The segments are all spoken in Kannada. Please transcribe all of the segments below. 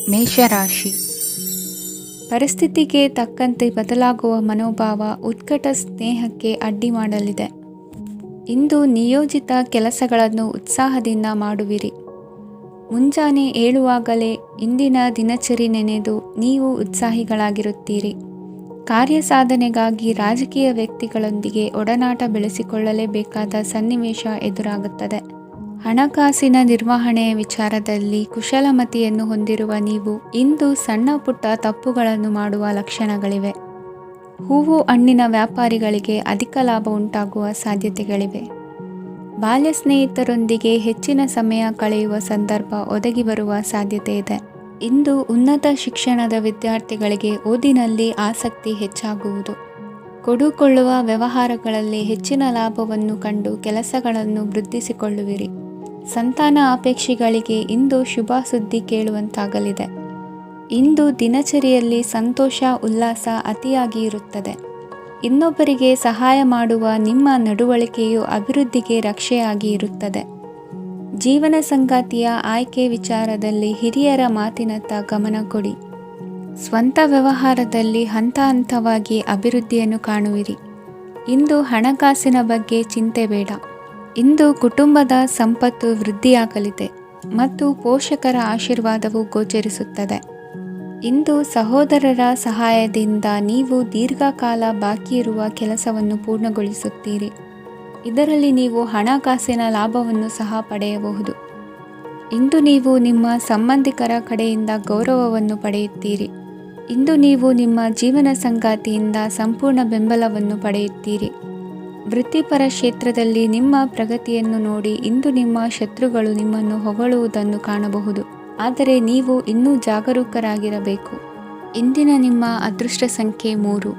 ಮೇಷರಾಶಿ. ಪರಿಸ್ಥಿತಿಗೆ ತಕ್ಕಂತೆ ಬದಲಾಗುವ ಮನೋಭಾವ ಉತ್ಕಟ ಸ್ನೇಹಕ್ಕೆ ಅಡ್ಡಿ ಮಾಡಲಿದೆ. ಇಂದು ನಿಯೋಜಿತ ಕೆಲಸಗಳನ್ನು ಉತ್ಸಾಹದಿಂದ ಮಾಡುವಿರಿ. ಮುಂಜಾನೆ ಏಳುವಾಗಲೇ ಇಂದಿನ ದಿನಚರಿ ನೆನೆದು ನೀವು ಉತ್ಸಾಹಿಗಳಾಗಿರುತ್ತೀರಿ. ಕಾರ್ಯ ಸಾಧನೆಗಾಗಿ ರಾಜಕೀಯ ವ್ಯಕ್ತಿಗಳೊಂದಿಗೆ ಒಡನಾಟ ಬೆಳೆಸಿಕೊಳ್ಳಲೇಬೇಕಾದ ಸನ್ನಿವೇಶ ಎದುರಾಗುತ್ತದೆ. ಹಣಕಾಸಿನ ನಿರ್ವಹಣೆಯ ವಿಚಾರದಲ್ಲಿ ಕುಶಲಮತಿಯನ್ನು ಹೊಂದಿರುವ ನೀವು ಇಂದು ಸಣ್ಣ ಪುಟ್ಟ ತಪ್ಪುಗಳನ್ನು ಮಾಡುವ ಲಕ್ಷಣಗಳಿವೆ. ಹೂವು ಹಣ್ಣಿನ ವ್ಯಾಪಾರಿಗಳಿಗೆ ಅಧಿಕ ಲಾಭ ಉಂಟಾಗುವ ಸಾಧ್ಯತೆಗಳಿವೆ. ಬಾಲ್ಯ ಸ್ನೇಹಿತರೊಂದಿಗೆ ಹೆಚ್ಚಿನ ಸಮಯ ಕಳೆಯುವ ಸಂದರ್ಭ ಒದಗಿ ಬರುವ ಸಾಧ್ಯತೆ ಇದೆ. ಇಂದು ಉನ್ನತ ಶಿಕ್ಷಣದ ವಿದ್ಯಾರ್ಥಿಗಳಿಗೆ ಓದಿನಲ್ಲಿ ಆಸಕ್ತಿ ಹೆಚ್ಚಾಗುವುದು. ಕೊಡುಕೊಳ್ಳುವ ವ್ಯವಹಾರಗಳಲ್ಲಿ ಹೆಚ್ಚಿನ ಲಾಭವನ್ನು ಕಂಡು ಕೆಲಸಗಳನ್ನು ವೃದ್ಧಿಸಿಕೊಳ್ಳುವಿರಿ. ಸಂತಾನ ಅಪೇಕ್ಷಿಗಳಿಗೆ ಇಂದು ಶುಭ ಸುದ್ದಿ ಕೇಳುವಂತಾಗಲಿದೆ. ಇಂದು ದಿನಚರಿಯಲ್ಲಿ ಸಂತೋಷ ಉಲ್ಲಾಸ ಅತಿಯಾಗಿ ಇರುತ್ತದೆ. ಇನ್ನೊಬ್ಬರಿಗೆ ಸಹಾಯ ಮಾಡುವ ನಿಮ್ಮ ನಡವಳಿಕೆಯು ಅಭಿವೃದ್ಧಿಗೆ ರಕ್ಷೆಯಾಗಿ ಇರುತ್ತದೆ. ಜೀವನ ಸಂಗಾತಿಯ ಆಯ್ಕೆ ವಿಚಾರದಲ್ಲಿ ಹಿರಿಯರ ಮಾತಿನತ್ತ ಗಮನ ಕೊಡಿ. ಸ್ವಂತ ವ್ಯವಹಾರದಲ್ಲಿ ಹಂತ ಹಂತವಾಗಿ ಅಭಿವೃದ್ಧಿಯನ್ನು ಕಾಣುವಿರಿ. ಇಂದು ಹಣಕಾಸಿನ ಬಗ್ಗೆ ಚಿಂತೆ ಬೇಡ. ಇಂದು ಕುಟುಂಬದ ಸಂಪತ್ತು ವೃದ್ಧಿಯಾಗಲಿದೆ ಮತ್ತು ಪೋಷಕರ ಆಶೀರ್ವಾದವು ಗೋಚರಿಸುತ್ತದೆ. ಇಂದು ಸಹೋದರರ ಸಹಾಯದಿಂದ ನೀವು ದೀರ್ಘಕಾಲ ಬಾಕಿ ಇರುವ ಕೆಲಸವನ್ನು ಪೂರ್ಣಗೊಳಿಸುತ್ತೀರಿ. ಇದರಲ್ಲಿ ನೀವು ಹಣಕಾಸಿನ ಲಾಭವನ್ನು ಸಹ ಪಡೆಯಬಹುದು. ಇಂದು ನೀವು ನಿಮ್ಮ ಸಂಬಂಧಿಕರ ಕಡೆಯಿಂದ ಗೌರವವನ್ನು ಪಡೆಯುತ್ತೀರಿ. ಇಂದು ನೀವು ನಿಮ್ಮ ಜೀವನ ಸಂಗಾತಿಯಿಂದ ಸಂಪೂರ್ಣ ಬೆಂಬಲವನ್ನು ಪಡೆಯುತ್ತೀರಿ. ವೃತ್ತಿಪರ ಕ್ಷೇತ್ರದಲ್ಲಿ ನಿಮ್ಮ ಪ್ರಗತಿಯನ್ನು ನೋಡಿ ಇಂದು ನಿಮ್ಮ ಶತ್ರುಗಳು ನಿಮ್ಮನ್ನು ಹೊಗಳುವುದನ್ನು ಕಾಣಬಹುದು. ಆದರೆ ನೀವು ಇನ್ನೂ ಜಾಗರೂಕರಾಗಿರಬೇಕು. ಇಂದಿನ ನಿಮ್ಮ ಅದೃಷ್ಟ ಸಂಖ್ಯೆ 3.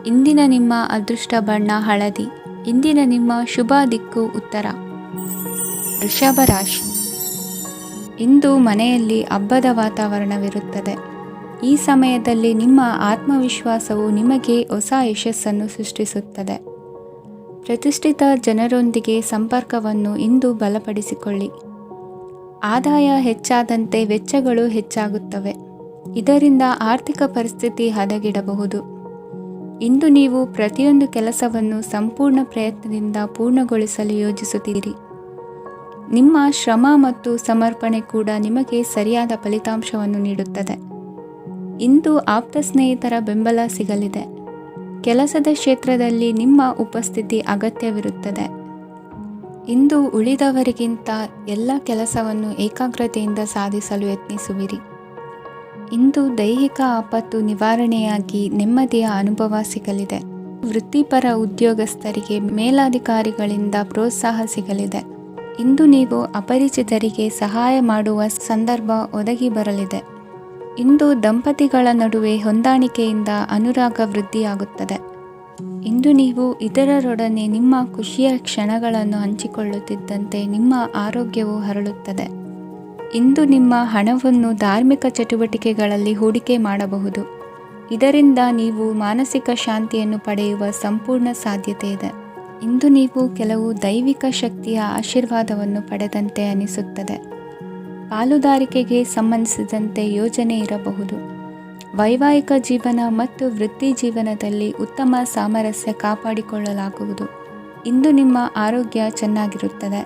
ಇಂದಿನ ನಿಮ್ಮ ಅದೃಷ್ಟ ಬಣ್ಣ ಹಳದಿ. ಇಂದಿನ ನಿಮ್ಮ ಶುಭ ದಿಕ್ಕು ಉತ್ತರ. ವೃಷಭ ರಾಶಿ. ಇಂದು ಮನೆಯಲ್ಲಿ ಹಬ್ಬದ ವಾತಾವರಣವಿರುತ್ತದೆ. ಈ ಸಮಯದಲ್ಲಿ ನಿಮ್ಮ ಆತ್ಮವಿಶ್ವಾಸವು ನಿಮಗೆ ಹೊಸ ಯಶಸ್ಸನ್ನು ಸೃಷ್ಟಿಸುತ್ತದೆ. ಪ್ರತಿಷ್ಠಿತ ಜನರೊಂದಿಗೆ ಸಂಪರ್ಕವನ್ನು ಇಂದು ಬಲಪಡಿಸಿಕೊಳ್ಳಿ. ಆದಾಯ ಹೆಚ್ಚಾದಂತೆ ವೆಚ್ಚಗಳು ಹೆಚ್ಚಾಗುತ್ತವೆ. ಇದರಿಂದ ಆರ್ಥಿಕ ಪರಿಸ್ಥಿತಿ ಹದಗೆಡಬಹುದು. ಇಂದು ನೀವು ಪ್ರತಿಯೊಂದು ಕೆಲಸವನ್ನು ಸಂಪೂರ್ಣ ಪ್ರಯತ್ನದಿಂದ ಪೂರ್ಣಗೊಳಿಸಲು ಯೋಜಿಸುತ್ತೀರಿ. ನಿಮ್ಮ ಶ್ರಮ ಮತ್ತು ಸಮರ್ಪಣೆ ಕೂಡ ನಿಮಗೆ ಸರಿಯಾದ ಫಲಿತಾಂಶವನ್ನು ನೀಡುತ್ತದೆ. ಇಂದು ಆಪ್ತ ಸ್ನೇಹಿತರ ಬೆಂಬಲ ಸಿಗಲಿದೆ. ಕೆಲಸದ ಕ್ಷೇತ್ರದಲ್ಲಿ ನಿಮ್ಮ ಉಪಸ್ಥಿತಿ ಅಗತ್ಯವಿರುತ್ತದೆ. ಇಂದು ಉಳಿದವರಿಗಿಂತ ಎಲ್ಲ ಕೆಲಸವನ್ನು ಏಕಾಗ್ರತೆಯಿಂದ ಸಾಧಿಸಲು ಯತ್ನಿಸುವಿರಿ. ಇಂದು ದೈಹಿಕ ಆಪತ್ತು ನಿವಾರಣೆಯಾಗಿ ನೆಮ್ಮದಿಯ ಅನುಭವ ಸಿಗಲಿದೆ. ವೃತ್ತಿಪರ ಉದ್ಯೋಗಸ್ಥರಿಗೆ ಮೇಲಾಧಿಕಾರಿಗಳಿಂದ ಪ್ರೋತ್ಸಾಹ ಸಿಗಲಿದೆ. ಇಂದು ನೀವು ಅಪರಿಚಿತರಿಗೆ ಸಹಾಯ ಮಾಡುವ ಸಂದರ್ಭ ಒದಗಿ ಬರಲಿದೆ. ಇಂದು ದಂಪತಿಗಳ ನಡುವೆ ಹೊಂದಾಣಿಕೆಯಿಂದ ಅನುರಾಗ ವೃದ್ಧಿಯಾಗುತ್ತದೆ. ಇಂದು ನೀವು ಇತರರೊಡನೆ ನಿಮ್ಮ ಖುಷಿಯ ಕ್ಷಣಗಳನ್ನು ಹಂಚಿಕೊಳ್ಳುತ್ತಿದ್ದಂತೆ ನಿಮ್ಮ ಆರೋಗ್ಯವು ಹರಳುತ್ತದೆ. ಇಂದು ನಿಮ್ಮ ಹಣವನ್ನು ಧಾರ್ಮಿಕ ಚಟುವಟಿಕೆಗಳಲ್ಲಿ ಹೂಡಿಕೆ ಮಾಡಬಹುದು. ಇದರಿಂದ ನೀವು ಮಾನಸಿಕ ಶಾಂತಿಯನ್ನು ಪಡೆಯುವ ಸಂಪೂರ್ಣ ಸಾಧ್ಯತೆ ಇದೆ. ಇಂದು ನೀವು ಕೆಲವು ದೈವಿಕ ಶಕ್ತಿಯ ಆಶೀರ್ವಾದವನ್ನು ಪಡೆದಂತೆ ಅನಿಸುತ್ತದೆ. ಪಾಲುದಾರಿಕೆಗೆ ಸಂಬಂಧಿಸಿದಂತೆ ಯೋಜನೆ ಇರಬಹುದು. ವೈವಾಹಿಕ ಜೀವನ ಮತ್ತು ವೃತ್ತಿ ಜೀವನದಲ್ಲಿ ಉತ್ತಮ ಸಾಮರಸ್ಯ ಕಾಪಾಡಿಕೊಳ್ಳಲಾಗುವುದು. ಇಂದು ನಿಮ್ಮ ಆರೋಗ್ಯ ಚೆನ್ನಾಗಿರುತ್ತದೆ.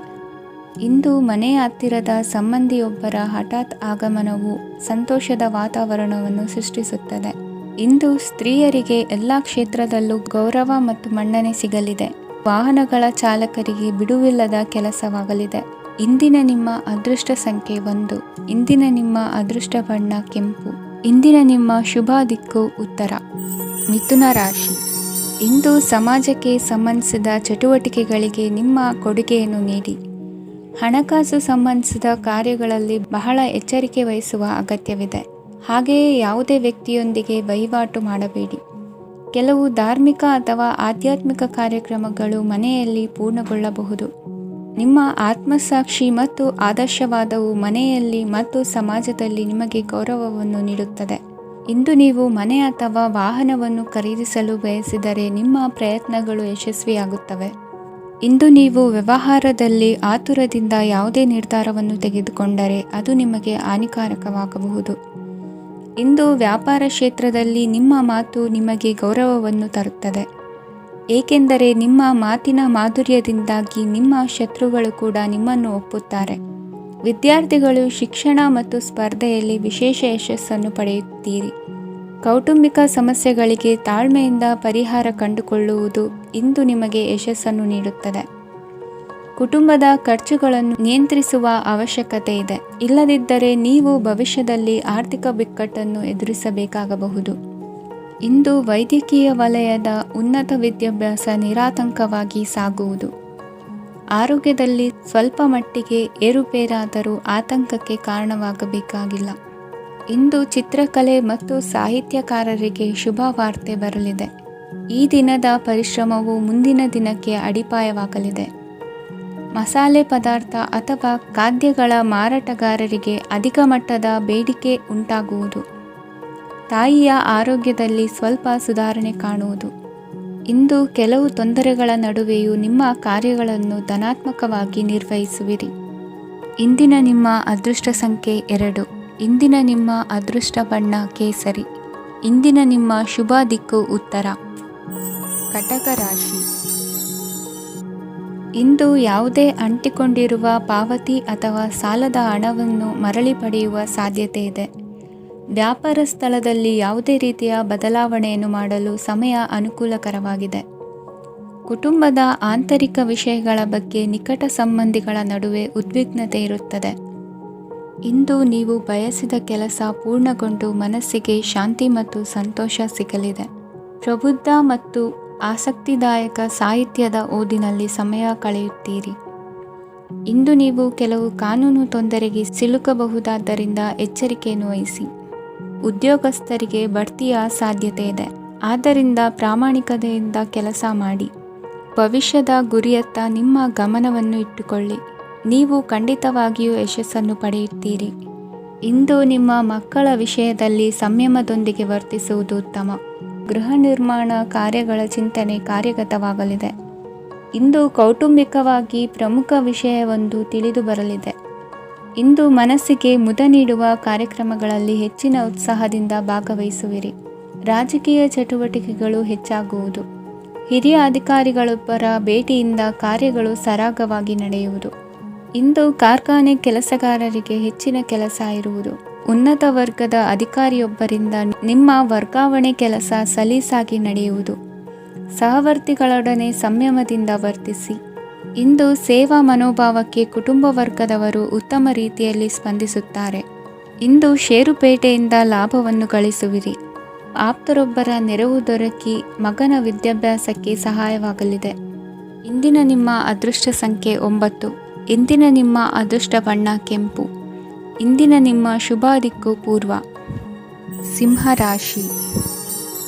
ಇಂದು ಮನೆಯ ಹತ್ತಿರದ ಸಂಬಂಧಿಯೊಬ್ಬರ ಹಠಾತ್ ಆಗಮನವು ಸಂತೋಷದ ವಾತಾವರಣವನ್ನು ಸೃಷ್ಟಿಸುತ್ತದೆ. ಇಂದು ಸ್ತ್ರೀಯರಿಗೆ ಎಲ್ಲ ಕ್ಷೇತ್ರದಲ್ಲೂ ಗೌರವ ಮತ್ತು ಮನ್ನಣೆ ಸಿಗಲಿದೆ. ವಾಹನಗಳ ಚಾಲಕರಿಗೆ ಬಿಡುವಿಲ್ಲದ ಕೆಲಸವಾಗಲಿದೆ. ಇಂದಿನ ನಿಮ್ಮ ಅದೃಷ್ಟ ಸಂಖ್ಯೆ 1. ಇಂದಿನ ನಿಮ್ಮ ಅದೃಷ್ಟ ಬಣ್ಣ ಕೆಂಪು. ಇಂದಿನ ನಿಮ್ಮ ಶುಭ ದಿಕ್ಕು ಉತ್ತರ. ಮಿಥುನ ರಾಶಿ. ಇಂದು ಸಮಾಜಕ್ಕೆ ಸಂಬಂಧಿಸಿದ ಚಟುವಟಿಕೆಗಳಿಗೆ ನಿಮ್ಮ ಕೊಡುಗೆಯನ್ನು ನೀಡಿ. ಹಣಕಾಸು ಸಂಬಂಧಿಸಿದ ಕಾರ್ಯಗಳಲ್ಲಿ ಬಹಳ ಎಚ್ಚರಿಕೆ ವಹಿಸುವ ಅಗತ್ಯವಿದೆ. ಹಾಗೆಯೇ ಯಾವುದೇ ವ್ಯಕ್ತಿಯೊಂದಿಗೆ ವಹಿವಾಟು ಮಾಡಬೇಡಿ. ಕೆಲವು ಧಾರ್ಮಿಕ ಅಥವಾ ಆಧ್ಯಾತ್ಮಿಕ ಕಾರ್ಯಕ್ರಮಗಳು ಮನೆಯಲ್ಲಿ ಪೂರ್ಣಗೊಳ್ಳಬಹುದು. ನಿಮ್ಮ ಆತ್ಮಸಾಕ್ಷಿ ಮತ್ತು ಆದರ್ಶವಾದವು ಮನೆಯಲ್ಲಿ ಮತ್ತು ಸಮಾಜದಲ್ಲಿ ನಿಮಗೆ ಗೌರವವನ್ನು ನೀಡುತ್ತದೆ. ಇಂದು ನೀವು ಮನೆ ಅಥವಾ ವಾಹನವನ್ನು ಖರೀದಿಸಲು ಬಯಸಿದರೆ ನಿಮ್ಮ ಪ್ರಯತ್ನಗಳು ಯಶಸ್ವಿಯಾಗುತ್ತವೆ. ಇಂದು ನೀವು ವ್ಯವಹಾರದಲ್ಲಿ ಆತುರದಿಂದ ಯಾವುದೇ ನಿರ್ಧಾರವನ್ನು ತೆಗೆದುಕೊಂಡರೆ ಅದು ನಿಮಗೆ ಹಾನಿಕಾರಕವಾಗಬಹುದು. ಇಂದು ವ್ಯಾಪಾರ ಕ್ಷೇತ್ರದಲ್ಲಿ ನಿಮ್ಮ ಮಾತು ನಿಮಗೆ ಗೌರವವನ್ನು ತರುತ್ತದೆ, ಏಕೆಂದರೆ ನಿಮ್ಮ ಮಾತಿನ ಮಾಧುರ್ಯದಿಂದಾಗಿ ನಿಮ್ಮ ಶತ್ರುಗಳು ಕೂಡ ನಿಮ್ಮನ್ನು ಒಪ್ಪುತ್ತಾರೆ. ವಿದ್ಯಾರ್ಥಿಗಳು ಶಿಕ್ಷಣ ಮತ್ತು ಸ್ಪರ್ಧೆಯಲ್ಲಿ ವಿಶೇಷ ಯಶಸ್ಸನ್ನು ಪಡೆಯುತ್ತೀರಿ. ಕೌಟುಂಬಿಕ ಸಮಸ್ಯೆಗಳಿಗೆ ತಾಳ್ಮೆಯಿಂದ ಪರಿಹಾರ ಕಂಡುಕೊಳ್ಳುವುದು ಇಂದು ನಿಮಗೆ ಯಶಸ್ಸನ್ನು ನೀಡುತ್ತದೆ. ಕುಟುಂಬದ ಖರ್ಚುಗಳನ್ನು ನಿಯಂತ್ರಿಸುವ ಅವಶ್ಯಕತೆ ಇದೆ, ಇಲ್ಲದಿದ್ದರೆ ನೀವು ಭವಿಷ್ಯದಲ್ಲಿ ಆರ್ಥಿಕ ಬಿಕ್ಕಟ್ಟನ್ನು ಎದುರಿಸಬೇಕಾಗಬಹುದು. ಇಂದು ವೈದ್ಯಕೀಯ ವಲಯದ ಉನ್ನತ ವಿದ್ಯಾಭ್ಯಾಸ ನಿರಾತಂಕವಾಗಿ ಸಾಗುವುದು. ಆರೋಗ್ಯದಲ್ಲಿ ಸ್ವಲ್ಪ ಮಟ್ಟಿಗೆ ಏರುಪೇರಾದರೂ ಆತಂಕಕ್ಕೆ ಕಾರಣವಾಗಬೇಕಾಗಿಲ್ಲ. ಇಂದು ಚಿತ್ರಕಲೆ ಮತ್ತು ಸಾಹಿತ್ಯಕಾರರಿಗೆ ಶುಭ ವಾರ್ತೆ ಬರಲಿದೆ. ಈ ದಿನದ ಪರಿಶ್ರಮವು ಮುಂದಿನ ದಿನಕ್ಕೆ ಅಡಿಪಾಯವಾಗಲಿದೆ. ಮಸಾಲೆ ಪದಾರ್ಥ ಅಥವಾ ಖಾದ್ಯಗಳ ಮಾರಾಟಗಾರರಿಗೆ ಅಧಿಕ ಮಟ್ಟದ ಬೇಡಿಕೆ ಉಂಟಾಗುವುದು. ತಾಯಿಯ ಆರೋಗ್ಯದಲ್ಲಿ ಸ್ವಲ್ಪ ಸುಧಾರಣೆ ಕಾಣುವುದು. ಇಂದು ಕೆಲವು ತೊಂದರೆಗಳ ನಡುವೆಯೂ ನಿಮ್ಮ ಕಾರ್ಯಗಳನ್ನು ಧನಾತ್ಮಕವಾಗಿ ನಿರ್ವಹಿಸುವಿರಿ. ಇಂದಿನ ನಿಮ್ಮ ಅದೃಷ್ಟ ಸಂಖ್ಯೆ 2. ಇಂದಿನ ನಿಮ್ಮ ಅದೃಷ್ಟ ಬಣ್ಣ ಕೇಸರಿ. ಇಂದಿನ ನಿಮ್ಮ ಶುಭ ದಿಕ್ಕು ಉತ್ತರ. ಕಟಕ ರಾಶಿ. ಇಂದು ಯಾವುದೇ ಅಂಟಿಕೊಂಡಿರುವ ಪಾವತಿ ಅಥವಾ ಸಾಲದ ಹಣವನ್ನು ಮರಳಿ ಪಡೆಯುವ ಸಾಧ್ಯತೆ ಇದೆ. ವ್ಯಾಪಾರ ಸ್ಥಳದಲ್ಲಿ ಯಾವುದೇ ರೀತಿಯ ಬದಲಾವಣೆಯನ್ನು ಮಾಡಲು ಸಮಯ ಅನುಕೂಲಕರವಾಗಿದೆ. ಕುಟುಂಬದ ಆಂತರಿಕ ವಿಷಯಗಳ ಬಗ್ಗೆ ನಿಕಟ ಸಂಬಂಧಿಗಳ ನಡುವೆ ಉದ್ವಿಗ್ನತೆ ಇರುತ್ತದೆ. ಇಂದು ನೀವು ಬಯಸಿದ ಕೆಲಸ ಪೂರ್ಣಗೊಂಡು ಮನಸ್ಸಿಗೆ ಶಾಂತಿ ಮತ್ತು ಸಂತೋಷ ಸಿಗಲಿದೆ. ಪ್ರಬುದ್ಧ ಮತ್ತು ಆಸಕ್ತಿದಾಯಕ ಸಾಹಿತ್ಯದ ಓದಿನಲ್ಲಿ ಸಮಯ ಕಳೆಯುತ್ತೀರಿ. ಇಂದು ನೀವು ಕೆಲವು ಕಾನೂನು ತೊಂದರೆಗೆ ಸಿಲುಕಬಹುದಾದ್ದರಿಂದ ಎಚ್ಚರಿಕೆಯನ್ನು ವಹಿಸಿ. ಉದ್ಯೋಗಸ್ಥರಿಗೆ ಬಡ್ತಿಯ ಸಾಧ್ಯತೆ ಇದೆ, ಆದ್ದರಿಂದ ಪ್ರಾಮಾಣಿಕತೆಯಿಂದ ಕೆಲಸ ಮಾಡಿ. ಭವಿಷ್ಯದ ಗುರಿಯತ್ತ ನಿಮ್ಮ ಗಮನವನ್ನು ಇಟ್ಟುಕೊಳ್ಳಿ. ನೀವು ಖಂಡಿತವಾಗಿಯೂ ಯಶಸ್ಸನ್ನು ಪಡೆಯುತ್ತೀರಿ. ಇಂದು ನಿಮ್ಮ ಮಕ್ಕಳ ವಿಷಯದಲ್ಲಿ ಸಂಯಮದೊಂದಿಗೆ ವರ್ತಿಸುವುದು ಉತ್ತಮ. ಗೃಹ ನಿರ್ಮಾಣ ಕಾರ್ಯಗಳ ಚಿಂತನೆ ಕಾರ್ಯಗತವಾಗಲಿದೆ. ಇಂದು ಕೌಟುಂಬಿಕವಾಗಿ ಪ್ರಮುಖ ವಿಷಯವೊಂದು ತಿಳಿದು ಬರಲಿದೆ. ಇಂದು ಮನಸ್ಸಿಗೆ ಮುದ ನೀಡುವ ಕಾರ್ಯಕ್ರಮಗಳಲ್ಲಿ ಹೆಚ್ಚಿನ ಉತ್ಸಾಹದಿಂದ ಭಾಗವಹಿಸುವಿರಿ. ರಾಜಕೀಯ ಚಟುವಟಿಕೆಗಳು ಹೆಚ್ಚಾಗುವುದು. ಹಿರಿಯ ಅಧಿಕಾರಿಗಳೊಬ್ಬರ ಭೇಟಿಯಿಂದ ಕಾರ್ಯಗಳು ಸರಾಗವಾಗಿ ನಡೆಯುವುದು. ಇಂದು ಕಾರ್ಖಾನೆ ಕೆಲಸಗಾರರಿಗೆ ಹೆಚ್ಚಿನ ಕೆಲಸ ಇರುವುದು. ಉನ್ನತ ವರ್ಗದ ಅಧಿಕಾರಿಯೊಬ್ಬರಿಂದ ನಿಮ್ಮ ವರ್ಗಾವಣೆ ಕೆಲಸ ಸಲೀಸಾಗಿ ನಡೆಯುವುದು. ಸಹವರ್ತಿಗಳೊಡನೆ ಸಂಯಮದಿಂದ ವರ್ತಿಸಿ. ಇಂದು ಸೇವಾ ಮನೋಭಾವಕ್ಕೆ ಕುಟುಂಬ ವರ್ಗದವರು ಉತ್ತಮ ರೀತಿಯಲ್ಲಿ ಸ್ಪಂದಿಸುತ್ತಾರೆ. ಇಂದು ಷೇರುಪೇಟೆಯಿಂದ ಲಾಭವನ್ನು ಗಳಿಸುವಿರಿ. ಆಪ್ತರೊಬ್ಬರ ನೆರವು ದೊರಕಿ ಮಗನ ವಿದ್ಯಾಭ್ಯಾಸಕ್ಕೆ ಸಹಾಯವಾಗಲಿದೆ. ಇಂದಿನ ನಿಮ್ಮ ಅದೃಷ್ಟ ಸಂಖ್ಯೆ 9. ಇಂದಿನ ನಿಮ್ಮ ಅದೃಷ್ಟ ಬಣ್ಣ ಕೆಂಪು. ಇಂದಿನ ನಿಮ್ಮ ಶುಭ ದಿಕ್ಕು ಪೂರ್ವ. ಸಿಂಹರಾಶಿ.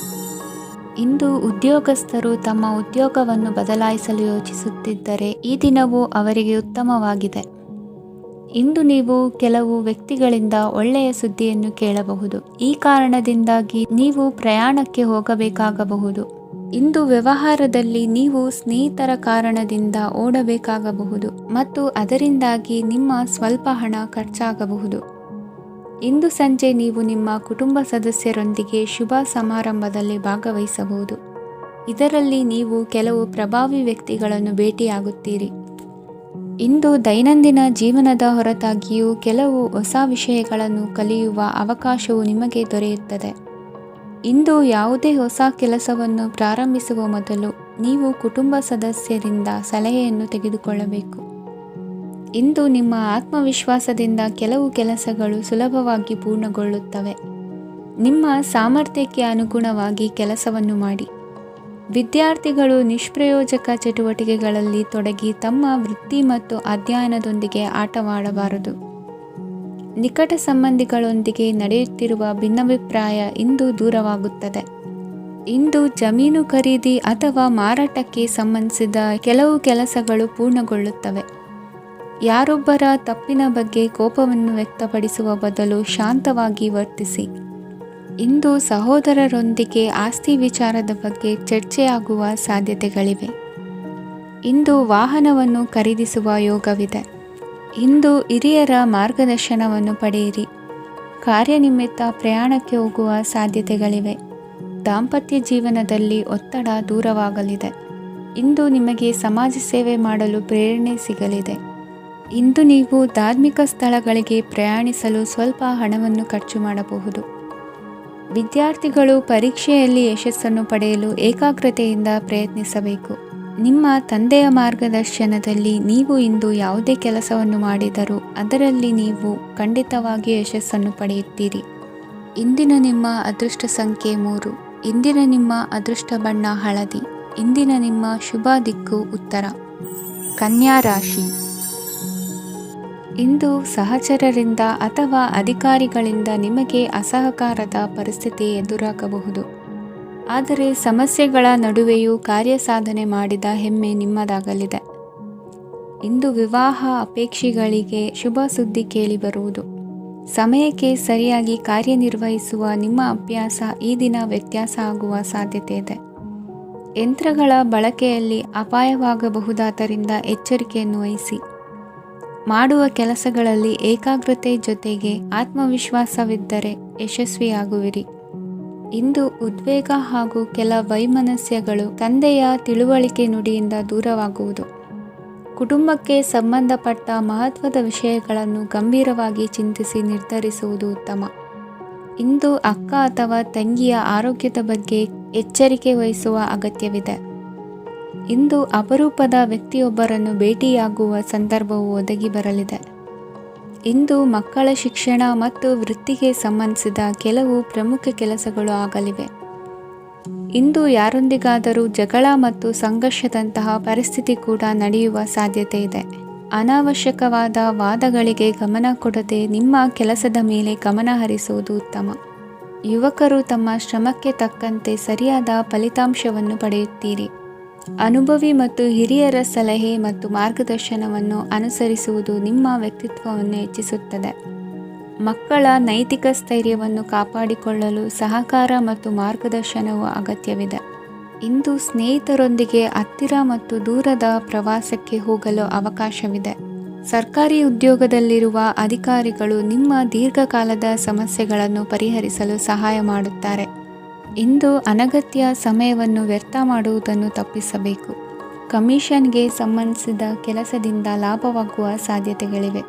ಇಂದು ಉದ್ಯೋಗಸ್ಥರು ತಮ್ಮ ಉದ್ಯೋಗವನ್ನು ಬದಲಾಯಿಸಲು ಯೋಚಿಸುತ್ತಿದ್ದರೆ ಈ ದಿನವೂ ಅವರಿಗೆ ಉತ್ತಮವಾಗಿದೆ. ಇಂದು ನೀವು ಕೆಲವು ವ್ಯಕ್ತಿಗಳಿಂದ ಒಳ್ಳೆಯ ಸುದ್ದಿಯನ್ನು ಕೇಳಬಹುದು. ಈ ಕಾರಣದಿಂದಾಗಿ ನೀವು ಪ್ರಯಾಣಕ್ಕೆ ಹೋಗಬೇಕಾಗಬಹುದು. ಇಂದು ವ್ಯವಹಾರದಲ್ಲಿ ನೀವು ಸ್ನೇಹಿತರ ಕಾರಣದಿಂದ ಓಡಬೇಕಾಗಬಹುದು ಮತ್ತು ಅದರಿಂದಾಗಿ ನಿಮ್ಮ ಸ್ವಲ್ಪ ಹಣ ಖರ್ಚಾಗಬಹುದು. ಇಂದು ಸಂಜೆ ನೀವು ನಿಮ್ಮ ಕುಟುಂಬ ಸದಸ್ಯರೊಂದಿಗೆ ಶುಭ ಸಮಾರಂಭದಲ್ಲಿ ಭಾಗವಹಿಸಬಹುದು. ಇದರಲ್ಲಿ ನೀವು ಕೆಲವು ಪ್ರಭಾವಿ ವ್ಯಕ್ತಿಗಳನ್ನು ಭೇಟಿಯಾಗುತ್ತೀರಿ. ಇಂದು ದೈನಂದಿನ ಜೀವನದ ಹೊರತಾಗಿಯೂ ಕೆಲವು ಹೊಸ ವಿಷಯಗಳನ್ನು ಕಲಿಯುವ ಅವಕಾಶವು ನಿಮಗೆ ದೊರೆಯುತ್ತದೆ. ಇಂದು ಯಾವುದೇ ಹೊಸ ಕೆಲಸವನ್ನು ಪ್ರಾರಂಭಿಸುವ ಮೊದಲು ನೀವು ಕುಟುಂಬ ಸದಸ್ಯರಿಂದ ಸಲಹೆಯನ್ನು ತೆಗೆದುಕೊಳ್ಳಬೇಕು. ಇಂದು ನಿಮ್ಮ ಆತ್ಮವಿಶ್ವಾಸದಿಂದ ಕೆಲವು ಕೆಲಸಗಳು ಸುಲಭವಾಗಿ ಪೂರ್ಣಗೊಳ್ಳುತ್ತವೆ. ನಿಮ್ಮ ಸಾಮರ್ಥ್ಯಕ್ಕೆ ಅನುಗುಣವಾಗಿ ಕೆಲಸವನ್ನು ಮಾಡಿ. ವಿದ್ಯಾರ್ಥಿಗಳು ನಿಷ್ಪ್ರಯೋಜಕ ಚಟುವಟಿಕೆಗಳಲ್ಲಿ ತೊಡಗಿ ತಮ್ಮ ವೃತ್ತಿ ಮತ್ತು ಅಧ್ಯಯನದೊಂದಿಗೆ ಆಟವಾಡಬಾರದು. ನಿಕಟ ಸಂಬಂಧಿಗಳೊಂದಿಗೆ ನಡೆಯುತ್ತಿರುವ ಭಿನ್ನಾಭಿಪ್ರಾಯ ಇಂದು ದೂರವಾಗುತ್ತದೆ. ಇಂದು ಜಮೀನು ಖರೀದಿ ಅಥವಾ ಮಾರಾಟಕ್ಕೆ ಸಂಬಂಧಿಸಿದ ಕೆಲವು ಕೆಲಸಗಳು ಪೂರ್ಣಗೊಳ್ಳುತ್ತವೆ. ಯಾರೊಬ್ಬರ ತಪ್ಪಿನ ಬಗ್ಗೆ ಕೋಪವನ್ನು ವ್ಯಕ್ತಪಡಿಸುವ ಬದಲು ಶಾಂತವಾಗಿ ವರ್ತಿಸಿ. ಇಂದು ಸಹೋದರರೊಂದಿಗೆ ಆಸ್ತಿ ವಿಚಾರದ ಬಗ್ಗೆ ಚರ್ಚೆಯಾಗುವ ಸಾಧ್ಯತೆಗಳಿವೆ. ಇಂದು ವಾಹನವನ್ನು ಖರೀದಿಸುವ ಯೋಗವಿದೆ. ಇಂದು ಹಿರಿಯರ ಮಾರ್ಗದರ್ಶನವನ್ನು ಪಡೆಯಿರಿ. ಕಾರ್ಯನಿಮಿತ್ತ ಪ್ರಯಾಣಕ್ಕೆ ಹೋಗುವ ಸಾಧ್ಯತೆಗಳಿವೆ. ದಾಂಪತ್ಯ ಜೀವನದಲ್ಲಿ ಒತ್ತಡ ದೂರವಾಗಲಿದೆ. ಇಂದು ನಿಮಗೆ ಸಮಾಜ ಸೇವೆ ಮಾಡಲು ಪ್ರೇರಣೆ ಸಿಗಲಿದೆ. ಇಂದು ನೀವು ಧಾರ್ಮಿಕ ಸ್ಥಳಗಳಿಗೆ ಪ್ರಯಾಣಿಸಲು ಸ್ವಲ್ಪ ಹಣವನ್ನು ಖರ್ಚು ಮಾಡಬಹುದು. ವಿದ್ಯಾರ್ಥಿಗಳು ಪರೀಕ್ಷೆಯಲ್ಲಿ ಯಶಸ್ಸನ್ನು ಪಡೆಯಲು ಏಕಾಗ್ರತೆಯಿಂದ ಪ್ರಯತ್ನಿಸಬೇಕು. ನಿಮ್ಮ ತಂದೆಯ ಮಾರ್ಗದರ್ಶನದಲ್ಲಿ ನೀವು ಇಂದು ಯಾವುದೇ ಕೆಲಸವನ್ನು ಮಾಡಿದರೂ ಅದರಲ್ಲಿ ನೀವು ಖಂಡಿತವಾಗಿ ಯಶಸ್ಸನ್ನು ಪಡೆಯುತ್ತೀರಿ. ಇಂದಿನ ನಿಮ್ಮ ಅದೃಷ್ಟ ಸಂಖ್ಯೆ 3. ಇಂದಿನ ನಿಮ್ಮ ಅದೃಷ್ಟ ಬಣ್ಣ ಹಳದಿ. ಇಂದಿನ ನಿಮ್ಮ ಶುಭ ದಿಕ್ಕು ಉತ್ತರ. ಕನ್ಯಾ ರಾಶಿ. ಇಂದು ಸಹಚರರಿಂದ ಅಥವಾ ಅಧಿಕಾರಿಗಳಿಂದ ನಿಮಗೆ ಅಸಹಕಾರದ ಪರಿಸ್ಥಿತಿ ಎದುರಾಗಬಹುದು. ಆದರೆ ಸಮಸ್ಯೆಗಳ ನಡುವೆಯೂ ಕಾರ್ಯಸಾಧನೆ ಮಾಡಿದ ಹೆಮ್ಮೆ ನಿಮ್ಮದಾಗಲಿದೆ. ಇಂದು ವಿವಾಹ ಅಪೇಕ್ಷಿಗಳಿಗೆ ಶುಭ ಸುದ್ದಿ ಕೇಳಿಬರುವುದು. ಸಮಯಕ್ಕೆ ಸರಿಯಾಗಿ ಕಾರ್ಯನಿರ್ವಹಿಸುವ ನಿಮ್ಮ ಅಭ್ಯಾಸ ಈ ದಿನ ವ್ಯತ್ಯಾಸ ಆಗುವ ಸಾಧ್ಯತೆ ಇದೆ. ಯಂತ್ರಗಳ ಬಳಕೆಯಲ್ಲಿ ಅಪಾಯವಾಗಬಹುದಾದ್ದರಿಂದ ಎಚ್ಚರಿಕೆಯನ್ನು ವಹಿಸಿ. ಮಾಡುವ ಕೆಲಸಗಳಲ್ಲಿ ಏಕಾಗ್ರತೆ ಜೊತೆಗೆ ಆತ್ಮವಿಶ್ವಾಸವಿದ್ದರೆ ಯಶಸ್ವಿಯಾಗುವಿರಿ. ಇಂದು ಉದ್ವೇಗ ಹಾಗೂ ಕೆಲ ವೈಮನಸ್ಯಗಳು ತಂದೆಯ ತಿಳುವಳಿಕೆ ನುಡಿಯಿಂದ ದೂರವಾಗುವುದು. ಕುಟುಂಬಕ್ಕೆ ಸಂಬಂಧಪಟ್ಟ ಮಹತ್ವದ ವಿಷಯಗಳನ್ನು ಗಂಭೀರವಾಗಿ ಚಿಂತಿಸಿ ನಿರ್ಧರಿಸುವುದು ಉತ್ತಮ. ಇಂದು ಅಕ್ಕ ಅಥವಾ ತಂಗಿಯ ಆರೋಗ್ಯದ ಬಗ್ಗೆ ಎಚ್ಚರಿಕೆ ವಹಿಸುವ ಅಗತ್ಯವಿದೆ. ಇಂದು ಅಪರೂಪದ ವ್ಯಕ್ತಿಯೊಬ್ಬರನ್ನು ಭೇಟಿಯಾಗುವ ಸಂದರ್ಭವು ಒದಗಿ ಬರಲಿದೆ. ಇಂದು ಮಕ್ಕಳ ಶಿಕ್ಷಣ ಮತ್ತು ವೃತ್ತಿಗೆ ಸಂಬಂಧಿಸಿದ ಕೆಲವು ಪ್ರಮುಖ ಕೆಲಸಗಳು ಆಗಲಿವೆ. ಇಂದು ಯಾರೊಂದಿಗಾದರೂ ಜಗಳ ಮತ್ತು ಸಂಘರ್ಷದಂತಹ ಪರಿಸ್ಥಿತಿ ಕೂಡ ನಡೆಯುವ ಸಾಧ್ಯತೆ ಇದೆ. ಅನಾವಶ್ಯಕವಾದ ವಾದಗಳಿಗೆ ಗಮನ ಕೊಡದೆ ನಿಮ್ಮ ಕೆಲಸದ ಮೇಲೆ ಗಮನ ಹರಿಸುವುದು ಉತ್ತಮ. ಯುವಕರು ತಮ್ಮ ಶ್ರಮಕ್ಕೆ ತಕ್ಕಂತೆ ಸರಿಯಾದ ಫಲಿತಾಂಶವನ್ನು ಪಡೆಯುತ್ತೀರಿ. ಅನುಭವಿ ಮತ್ತು ಹಿರಿಯರ ಸಲಹೆ ಮತ್ತು ಮಾರ್ಗದರ್ಶನವನ್ನು ಅನುಸರಿಸುವುದು ನಿಮ್ಮ ವ್ಯಕ್ತಿತ್ವವನ್ನು ಹೆಚ್ಚಿಸುತ್ತದೆ. ಮಕ್ಕಳ ನೈತಿಕ ಸ್ಥೈರ್ಯವನ್ನು ಕಾಪಾಡಿಕೊಳ್ಳಲು ಸಹಕಾರ ಮತ್ತು ಮಾರ್ಗದರ್ಶನವು ಅಗತ್ಯವಿದೆ. ಇಂದು ಸ್ನೇಹಿತರೊಂದಿಗೆ ಹತ್ತಿರ ಮತ್ತು ದೂರದ ಪ್ರವಾಸಕ್ಕೆ ಹೋಗಲು ಅವಕಾಶವಿದೆ. ಸರ್ಕಾರಿ ಉದ್ಯೋಗದಲ್ಲಿರುವ ಅಧಿಕಾರಿಗಳು ನಿಮ್ಮ ದೀರ್ಘಕಾಲದ ಸಮಸ್ಯೆಗಳನ್ನು ಪರಿಹರಿಸಲು ಸಹಾಯ ಮಾಡುತ್ತಾರೆ. ಇಂದು ಅನಗತ್ಯ ಸಮಯವನ್ನು ವ್ಯರ್ಥ ಮಾಡುವುದನ್ನು ತಪ್ಪಿಸಬೇಕು. ಕಮಿಷನ್ಗೆ ಸಂಬಂಧಿಸಿದ ಕೆಲಸದಿಂದ ಲಾಭವಾಗುವ ಸಾಧ್ಯತೆಗಳಿವೆ.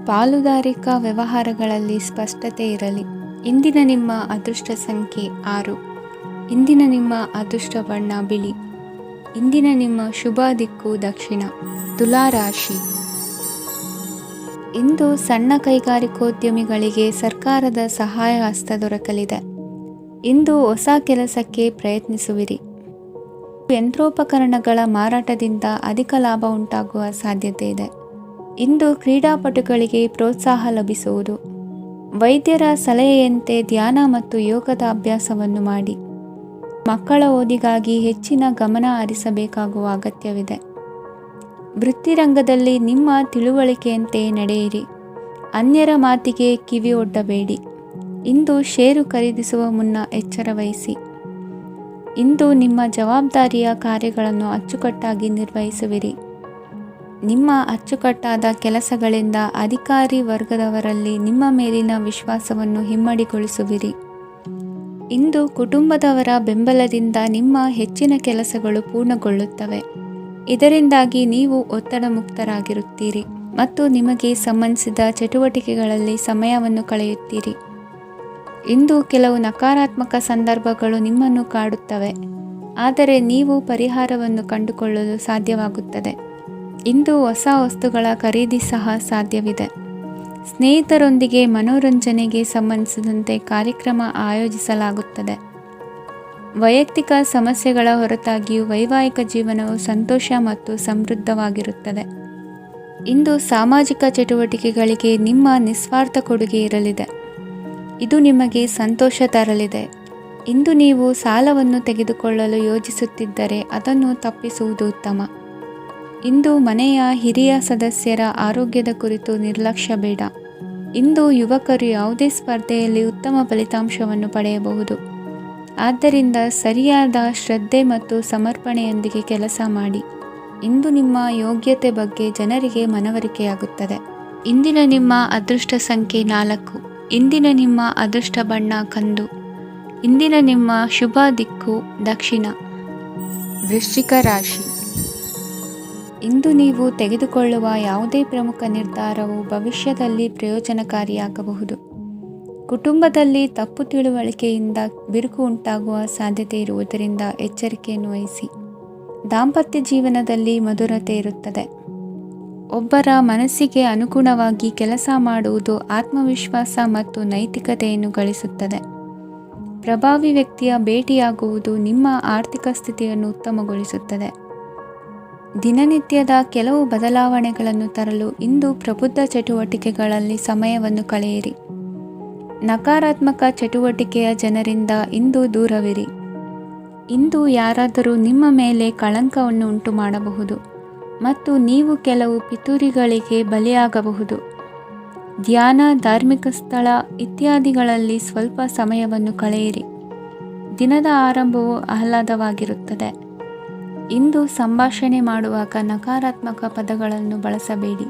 ಪಾಲುದಾರಿಕಾ ವ್ಯವಹಾರಗಳಲ್ಲಿ ಸ್ಪಷ್ಟತೆ ಇರಲಿ. ಇಂದಿನ ನಿಮ್ಮ ಅದೃಷ್ಟ ಸಂಖ್ಯೆ 6. ಇಂದಿನ ನಿಮ್ಮ ಅದೃಷ್ಟ ಬಣ್ಣ ಬಿಳಿ. ಇಂದಿನ ನಿಮ್ಮ ಶುಭ ದಿಕ್ಕು ದಕ್ಷಿಣ. ತುಲಾ ರಾಶಿ. ಇಂದು ಸಣ್ಣ ಕೈಗಾರಿಕೋದ್ಯಮಿಗಳಿಗೆ ಸರ್ಕಾರದ ಸಹಾಯ ಹಸ್ತ ದೊರಕಲಿದೆ. ಇಂದು ಹೊಸ ಕೆಲಸಕ್ಕೆ ಪ್ರಯತ್ನಿಸುವಿರಿ. ಯಂತ್ರೋಪಕರಣಗಳ ಮಾರಾಟದಿಂದ ಅಧಿಕ ಲಾಭ ಉಂಟಾಗುವ ಸಾಧ್ಯತೆ ಇದೆ. ಇಂದು ಕ್ರೀಡಾಪಟುಗಳಿಗೆ ಪ್ರೋತ್ಸಾಹ ಲಭಿಸುವುದು. ವೈದ್ಯರ ಸಲಹೆಯಂತೆ ಧ್ಯಾನ ಮತ್ತು ಯೋಗದ ಅಭ್ಯಾಸವನ್ನು ಮಾಡಿ. ಮಕ್ಕಳ ಓದಿಗಾಗಿ ಹೆಚ್ಚಿನ ಗಮನ ಹರಿಸಬೇಕಾಗುವ ಅಗತ್ಯವಿದೆ. ವೃತ್ತಿರಂಗದಲ್ಲಿ ನಿಮ್ಮ ತಿಳುವಳಿಕೆಯಂತೆ ನಡೆಯಿರಿ. ಅನ್ಯರ ಮಾತಿಗೆ ಕಿವಿ ಒಡ್ಡಬೇಡಿ. ಇಂದು ಷೇರು ಖರೀದಿಸುವ ಮುನ್ನ ಎಚ್ಚರ ವಹಿಸಿ. ಇಂದು ನಿಮ್ಮ ಜವಾಬ್ದಾರಿಯ ಕಾರ್ಯಗಳನ್ನು ಅಚ್ಚುಕಟ್ಟಾಗಿ ನಿರ್ವಹಿಸುವಿರಿ. ನಿಮ್ಮ ಅಚ್ಚುಕಟ್ಟಾದ ಕೆಲಸಗಳಿಂದ ಅಧಿಕಾರಿ ವರ್ಗದವರಲ್ಲಿ ನಿಮ್ಮ ಮೇಲಿನ ವಿಶ್ವಾಸವನ್ನು ಇಮ್ಮಡಿಗೊಳಿಸುವಿರಿ. ಇಂದು ಕುಟುಂಬದವರ ಬೆಂಬಲದಿಂದ ನಿಮ್ಮ ಹೆಚ್ಚಿನ ಕೆಲಸಗಳು ಪೂರ್ಣಗೊಳ್ಳುತ್ತವೆ. ಇದರಿಂದಾಗಿ ನೀವು ಒತ್ತಡ ಮುಕ್ತರಾಗಿರುತ್ತೀರಿ ಮತ್ತು ನಿಮಗೆ ಸಂಬಂಧಿಸಿದ ಚಟುವಟಿಕೆಗಳಲ್ಲಿ ಸಮಯವನ್ನು ಕಳೆಯುತ್ತೀರಿ. ಇಂದು ಕೆಲವು ನಕಾರಾತ್ಮಕ ಸಂದರ್ಭಗಳು ನಿಮ್ಮನ್ನು ಕಾಡುತ್ತವೆ, ಆದರೆ ನೀವು ಪರಿಹಾರವನ್ನು ಕಂಡುಕೊಳ್ಳಲು ಸಾಧ್ಯವಾಗುತ್ತದೆ. ಇಂದು ಹೊಸ ವಸ್ತುಗಳ ಖರೀದಿ ಸಹ ಸಾಧ್ಯವಿದೆ. ಸ್ನೇಹಿತರೊಂದಿಗೆ ಮನೋರಂಜನೆಗೆ ಸಂಬಂಧಿಸಿದಂತೆ ಕಾರ್ಯಕ್ರಮ ಆಯೋಜಿಸಲಾಗುತ್ತದೆ. ವೈಯಕ್ತಿಕ ಸಮಸ್ಯೆಗಳ ಹೊರತಾಗಿಯೂ ವೈವಾಹಿಕ ಜೀವನವು ಸಂತೋಷ ಮತ್ತು ಸಮೃದ್ಧವಾಗಿರುತ್ತದೆ. ಇಂದು ಸಾಮಾಜಿಕ ಚಟುವಟಿಕೆಗಳಿಗೆ ನಿಮ್ಮ ನಿಸ್ವಾರ್ಥ ಕೊಡುಗೆ ಇರಲಿದೆ. ಇದು ನಿಮಗೆ ಸಂತೋಷ ತರಲಿದೆ. ಇಂದು ನೀವು ಸಾಲವನ್ನು ತೆಗೆದುಕೊಳ್ಳಲು ಯೋಜಿಸುತ್ತಿದ್ದರೆ ಅದನ್ನು ತಪ್ಪಿಸುವುದು ಉತ್ತಮ. ಇಂದು ಮನೆಯ ಹಿರಿಯ ಸದಸ್ಯರ ಆರೋಗ್ಯದ ಕುರಿತು ನಿರ್ಲಕ್ಷ್ಯ ಬೇಡ. ಇಂದು ಯುವಕರು ಯಾವುದೇ ಸ್ಪರ್ಧೆಯಲ್ಲಿ ಉತ್ತಮ ಫಲಿತಾಂಶವನ್ನು ಪಡೆಯಬಹುದು. ಆದ್ದರಿಂದ ಸರಿಯಾದ ಶ್ರದ್ಧೆ ಮತ್ತು ಸಮರ್ಪಣೆಯೊಂದಿಗೆ ಕೆಲಸ ಮಾಡಿ. ಇಂದು ನಿಮ್ಮ ಯೋಗ್ಯತೆ ಬಗ್ಗೆ ಜನರಿಗೆ ಮನವರಿಕೆಯಾಗುತ್ತದೆ. ಇಂದಿನ ನಿಮ್ಮ ಅದೃಷ್ಟ ಸಂಖ್ಯೆ 4. ಇಂದಿನ ನಿಮ್ಮ ಅದೃಷ್ಟ ಬಣ್ಣ ಕಂದು. ಇಂದಿನ ನಿಮ್ಮ ಶುಭ ದಿಕ್ಕು ದಕ್ಷಿಣ. ವೃಶ್ಚಿಕ ರಾಶಿ. ಇಂದು ನೀವು ತೆಗೆದುಕೊಳ್ಳುವ ಯಾವುದೇ ಪ್ರಮುಖ ನಿರ್ಧಾರವು ಭವಿಷ್ಯದಲ್ಲಿ ಪ್ರಯೋಜನಕಾರಿಯಾಗಬಹುದು. ಕುಟುಂಬದಲ್ಲಿ ತಪ್ಪು ತಿಳುವಳಿಕೆಯಿಂದ ಬಿರುಕು ಉಂಟಾಗುವ ಸಾಧ್ಯತೆ ಇರುವುದರಿಂದ ಎಚ್ಚರಿಕೆಯನ್ನು ವಹಿಸಿ. ದಾಂಪತ್ಯ ಜೀವನದಲ್ಲಿ ಮಧುರತೆ ಇರುತ್ತದೆ. ಒಬ್ಬರ ಮನಸ್ಸಿಗೆ ಅನುಗುಣವಾಗಿ ಕೆಲಸ ಮಾಡುವುದು ಆತ್ಮವಿಶ್ವಾಸ ಮತ್ತು ನೈತಿಕತೆಯನ್ನು ಗಳಿಸುತ್ತದೆ. ಪ್ರಭಾವಿ ವ್ಯಕ್ತಿಯ ಭೇಟಿಯಾಗುವುದು ನಿಮ್ಮ ಆರ್ಥಿಕ ಸ್ಥಿತಿಯನ್ನು ಉತ್ತಮಗೊಳಿಸುತ್ತದೆ. ದಿನನಿತ್ಯದ ಕೆಲವು ಬದಲಾವಣೆಗಳನ್ನು ತರಲು ಇಂದು ಪ್ರಬುದ್ಧ ಚಟುವಟಿಕೆಗಳಲ್ಲಿ ಸಮಯವನ್ನು ಕಳೆಯಿರಿ. ನಕಾರಾತ್ಮಕ ಚಟುವಟಿಕೆಯ ಜನರಿಂದ ಇಂದು ದೂರವಿರಿ. ಇಂದು ಯಾರಾದರೂ ನಿಮ್ಮ ಮೇಲೆ ಕಳಂಕವನ್ನು ಉಂಟು ಮಾಡಬಹುದು ಮತ್ತು ನೀವು ಕೆಲವು ಪಿತೂರಿಗಳಿಗೆ ಬಲಿಯಾಗಬಹುದು. ಧ್ಯಾನ, ಧಾರ್ಮಿಕ ಸ್ಥಳ ಇತ್ಯಾದಿಗಳಲ್ಲಿ ಸ್ವಲ್ಪ ಸಮಯವನ್ನು ಕಳೆಯಿರಿ. ದಿನದ ಆರಂಭವು ಆಹ್ಲಾದವಾಗಿರುತ್ತದೆ. ಇಂದು ಸಂಭಾಷಣೆ ಮಾಡುವಾಗ ನಕಾರಾತ್ಮಕ ಪದಗಳನ್ನು ಬಳಸಬೇಡಿ.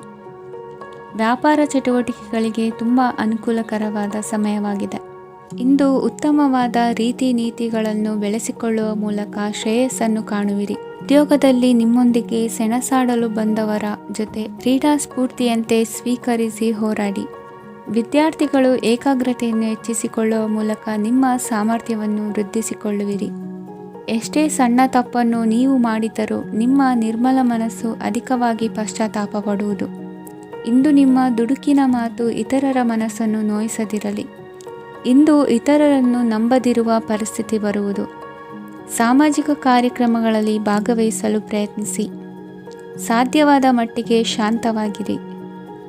ವ್ಯಾಪಾರ ಚಟುವಟಿಕೆಗಳಿಗೆ ತುಂಬ ಅನುಕೂಲಕರವಾದ ಸಮಯವಾಗಿದೆ. ಇಂದು ಉತ್ತಮವಾದ ರೀತಿ ನೀತಿಗಳನ್ನು ಬೆಳೆಸಿಕೊಳ್ಳುವ ಮೂಲಕ ಶ್ರೇಯಸ್ಸನ್ನು ಕಾಣುವಿರಿ. ಉದ್ಯೋಗದಲ್ಲಿ ನಿಮ್ಮೊಂದಿಗೆ ಸೆಣಸಾಡಲು ಬಂದವರ ಜೊತೆ ಕ್ರೀಡಾ ಸ್ಫೂರ್ತಿಯಂತೆ ಸ್ವೀಕರಿಸಿ ಹೋರಾಡಿ. ವಿದ್ಯಾರ್ಥಿಗಳು ಏಕಾಗ್ರತೆಯನ್ನು ಹೆಚ್ಚಿಸಿಕೊಳ್ಳುವ ಮೂಲಕ ನಿಮ್ಮ ಸಾಮರ್ಥ್ಯವನ್ನು ವೃದ್ಧಿಸಿಕೊಳ್ಳುವಿರಿ. ಎಷ್ಟೇ ಸಣ್ಣ ತಪ್ಪನ್ನು ನೀವು ಮಾಡಿದರೂ ನಿಮ್ಮ ನಿರ್ಮಲ ಮನಸ್ಸು ಅಧಿಕವಾಗಿ ಪಶ್ಚಾತ್ತಾಪ ಪಡುವುದು. ಇಂದು ನಿಮ್ಮ ದುಡುಕಿನ ಮಾತು ಇತರರ ಮನಸ್ಸನ್ನು ನೋಯಿಸದಿರಲಿ. ಇಂದು ಇತರರನ್ನು ನಂಬದಿರುವ ಪರಿಸ್ಥಿತಿ ಬರುವುದು. ಸಾಮಾಜಿಕ ಕಾರ್ಯಕ್ರಮಗಳಲ್ಲಿ ಭಾಗವಹಿಸಲು ಪ್ರಯತ್ನಿಸಿ. ಸಾಧ್ಯವಾದ ಮಟ್ಟಿಗೆ ಶಾಂತವಾಗಿರಿ.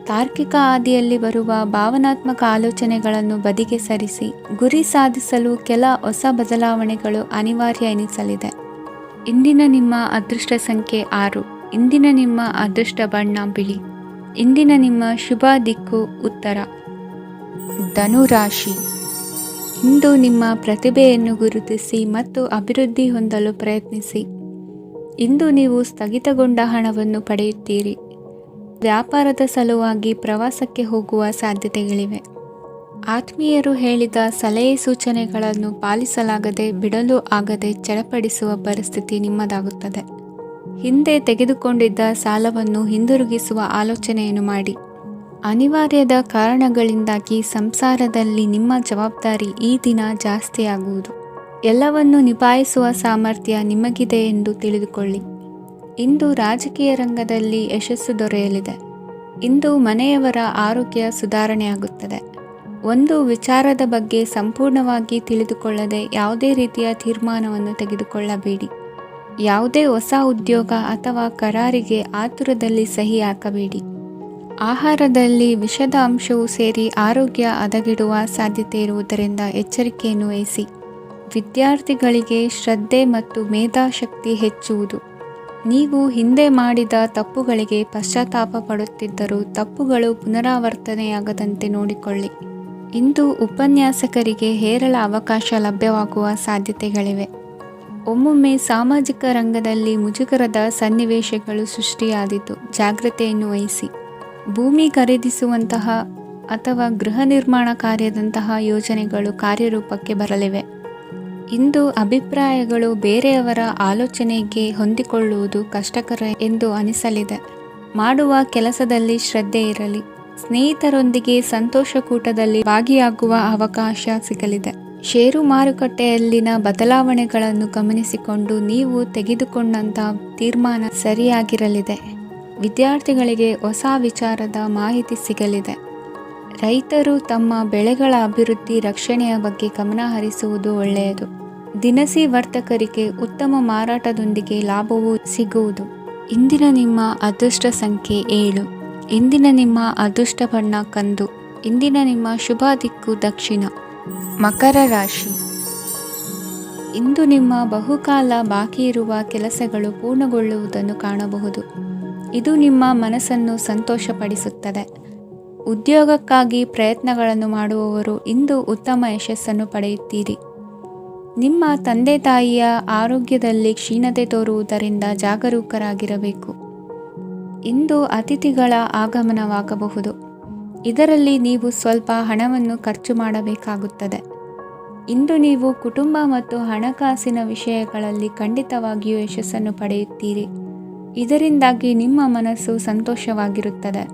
ತಾರ್ಕಿಕ ಹಾದಿಯಲ್ಲಿ ಬರುವ ಭಾವನಾತ್ಮಕ ಆಲೋಚನೆಗಳನ್ನು ಬದಿಗೆ ಸರಿಸಿ. ಗುರಿ ಸಾಧಿಸಲು ಕೆಲ ಹೊಸ ಬದಲಾವಣೆಗಳು ಅನಿವಾರ್ಯ ಎನಿಸಲಿದೆ. ಇಂದಿನ ನಿಮ್ಮ ಅದೃಷ್ಟ ಸಂಖ್ಯೆ 6. ಇಂದಿನ ನಿಮ್ಮ ಅದೃಷ್ಟ ಬಣ್ಣ ಬಿಳಿ. ಇಂದಿನ ನಿಮ್ಮ ಶುಭ ದಿಕ್ಕು ಉತ್ತರ. ಧನುರಾಶಿ. ಇಂದು ನಿಮ್ಮ ಪ್ರತಿಭೆಯನ್ನು ಗುರುತಿಸಿ ಮತ್ತು ಅಭಿವೃದ್ಧಿ ಹೊಂದಲು ಪ್ರಯತ್ನಿಸಿ. ಇಂದು ನೀವು ಸ್ಥಗಿತಗೊಂಡ ಹಣವನ್ನು ಪಡೆಯುತ್ತೀರಿ. ವ್ಯಾಪಾರದ ಸಲುವಾಗಿ ಪ್ರವಾಸಕ್ಕೆ ಹೋಗುವ ಸಾಧ್ಯತೆಗಳಿವೆ. ಆತ್ಮೀಯರು ಹೇಳಿದ ಸಲಹೆ ಸೂಚನೆಗಳನ್ನು ಪಾಲಿಸಲಾಗದೆ ಬಿಡಲು ಆಗದೆ ಚಡಪಡಿಸುವ ಪರಿಸ್ಥಿತಿ ನಿಮ್ಮದಾಗುತ್ತದೆ. ಹಿಂದೆ ತೆಗೆದುಕೊಂಡಿದ್ದ ಸಾಲವನ್ನು ಹಿಂದಿರುಗಿಸುವ ಆಲೋಚನೆಯನ್ನು ಮಾಡಿ. ಅನಿವಾರ್ಯದ ಕಾರಣಗಳಿಂದಾಗಿ ಸಂಸಾರದಲ್ಲಿ ನಿಮ್ಮ ಜವಾಬ್ದಾರಿ ಈ ದಿನ ಜಾಸ್ತಿಯಾಗುವುದು. ಎಲ್ಲವನ್ನು ನಿಭಾಯಿಸುವ ಸಾಮರ್ಥ್ಯ ನಿಮಗಿದೆ ಎಂದು ತಿಳಿದುಕೊಳ್ಳಿ. ಇಂದು ರಾಜಕೀಯ ರಂಗದಲ್ಲಿ ಯಶಸ್ಸು ದೊರೆಯಲಿದೆ. ಇಂದು ಮನೆಯವರ ಆರೋಗ್ಯ ಸುಧಾರಣೆಯಾಗುತ್ತದೆ. ಒಂದು ವಿಚಾರದ ಬಗ್ಗೆ ಸಂಪೂರ್ಣವಾಗಿ ತಿಳಿದುಕೊಳ್ಳದೆ ಯಾವುದೇ ರೀತಿಯ ತೀರ್ಮಾನವನ್ನು ತೆಗೆದುಕೊಳ್ಳಬೇಡಿ. ಯಾವುದೇ ಹೊಸ ಉದ್ಯೋಗ ಅಥವಾ ಕರಾರಿಗೆ ಆತುರದಲ್ಲಿ ಸಹಿ ಹಾಕಬೇಡಿ. ಆಹಾರದಲ್ಲಿ ವಿಷದ ಅಂಶವು ಸೇರಿ ಆರೋಗ್ಯ ಹದಗೆಡುವ ಸಾಧ್ಯತೆ ಇರುವುದರಿಂದ ಎಚ್ಚರಿಕೆಯನ್ನು ವಹಿಸಿ. ವಿದ್ಯಾರ್ಥಿಗಳಿಗೆ ಶ್ರದ್ಧೆ ಮತ್ತು ಮೇಧಾಶಕ್ತಿ ಹೆಚ್ಚುವುದು. ನೀವು ಹಿಂದೆ ಮಾಡಿದ ತಪ್ಪುಗಳಿಗೆ ಪಶ್ಚಾತ್ತಾಪ ಪಡುತ್ತಿದ್ದರೂ ತಪ್ಪುಗಳು ಪುನರಾವರ್ತನೆಯಾಗದಂತೆ ನೋಡಿಕೊಳ್ಳಿ. ಇಂದು ಉಪನ್ಯಾಸಕರಿಗೆ ಹೇರಳ ಅವಕಾಶ ಲಭ್ಯವಾಗುವ ಸಾಧ್ಯತೆಗಳಿವೆ. ಒಮ್ಮೊಮ್ಮೆ ಸಾಮಾಜಿಕ ರಂಗದಲ್ಲಿ ಮುಜುಗರದ ಸನ್ನಿವೇಶಗಳು ಸೃಷ್ಟಿಯಾದೀತು. ಜಾಗ್ರತೆಯನ್ನು ವಹಿಸಿ. ಭೂಮಿ ಖರೀದಿಸುವಂತಹ ಅಥವಾ ಗೃಹ ನಿರ್ಮಾಣ ಕಾರ್ಯದಂತಹ ಯೋಜನೆಗಳು ಕಾರ್ಯರೂಪಕ್ಕೆ ಬರಲಿವೆ. ಇಂದು ಅಭಿಪ್ರಾಯಗಳು ಬೇರೆಯವರ ಆಲೋಚನೆಗೆ ಹೊಂದಿಕೊಳ್ಳುವುದು ಕಷ್ಟಕರ ಎಂದು ಅನಿಸಲಿದೆ. ಮಾಡುವ ಕೆಲಸದಲ್ಲಿ ಶ್ರದ್ಧೆ ಇರಲಿ. ಸ್ನೇಹಿತರೊಂದಿಗೆ ಸಂತೋಷಕೂಟದಲ್ಲಿ ಭಾಗಿಯಾಗುವ ಅವಕಾಶ ಸಿಗಲಿದೆ. ಷೇರು ಮಾರುಕಟ್ಟೆಯಲ್ಲಿನ ಬದಲಾವಣೆಗಳನ್ನು ಗಮನಿಸಿಕೊಂಡು ನೀವು ತೆಗೆದುಕೊಂಡಂತಹ ತೀರ್ಮಾನ ಸರಿಯಾಗಿರಲಿದೆ. ವಿದ್ಯಾರ್ಥಿಗಳಿಗೆ ಹೊಸ ವಿಚಾರದ ಮಾಹಿತಿ ಸಿಗಲಿದೆ. ರೈತರು ತಮ್ಮ ಬೆಳೆಗಳ ಅಭಿವೃದ್ಧಿ ರಕ್ಷಣೆಯ ಬಗ್ಗೆ ಗಮನ ಹರಿಸುವುದು ಒಳ್ಳೆಯದು. ದಿನಸಿ ವರ್ತಕರಿಗೆ ಉತ್ತಮ ಮಾರಾಟದೊಂದಿಗೆ ಲಾಭವೂ ಸಿಗುವುದು. ಇಂದಿನ ನಿಮ್ಮ ಅದೃಷ್ಟ ಸಂಖ್ಯೆ 7. ಇಂದಿನ ನಿಮ್ಮ ಅದೃಷ್ಟ ಬಣ್ಣ ಕಂದು. ಇಂದಿನ ನಿಮ್ಮ ಶುಭ ದಿಕ್ಕು ದಕ್ಷಿಣ. ಮಕರ ರಾಶಿ. ಇಂದು ನಿಮ್ಮ ಬಹುಕಾಲ ಬಾಕಿ ಇರುವ ಕೆಲಸಗಳು ಪೂರ್ಣಗೊಳ್ಳುವುದನ್ನು ಕಾಣಬಹುದು. ಇದು ನಿಮ್ಮ ಮನಸ್ಸನ್ನು ಸಂತೋಷಪಡಿಸುತ್ತದೆ. ಉದ್ಯೋಗಕ್ಕಾಗಿ ಪ್ರಯತ್ನಗಳನ್ನು ಮಾಡುವವರು ಇಂದು ಉತ್ತಮ ಯಶಸ್ಸನ್ನು ಪಡೆಯುತ್ತೀರಿ. ನಿಮ್ಮ ತಂದೆ ತಾಯಿಯ ಆರೋಗ್ಯದಲ್ಲಿ ಕ್ಷೀಣತೆ ತೋರುವುದರಿಂದ ಜಾಗರೂಕರಾಗಿರಬೇಕು. ಇಂದು ಅತಿಥಿಗಳ ಆಗಮನವಾಗಬಹುದು. ಇದರಲ್ಲಿ ನೀವು ಸ್ವಲ್ಪ ಹಣವನ್ನು ಖರ್ಚು ಮಾಡಬೇಕಾಗುತ್ತದೆ. ಇಂದು ನೀವು ಕುಟುಂಬ ಮತ್ತು ಹಣಕಾಸಿನ ವಿಷಯಗಳಲ್ಲಿ ಖಂಡಿತವಾಗಿಯೂ ಯಶಸ್ಸನ್ನು ಪಡೆಯುತ್ತೀರಿ. ಇದರಿಂದಾಗಿ ನಿಮ್ಮ ಮನಸ್ಸು ಸಂತೋಷವಾಗಿರುತ್ತದೆ.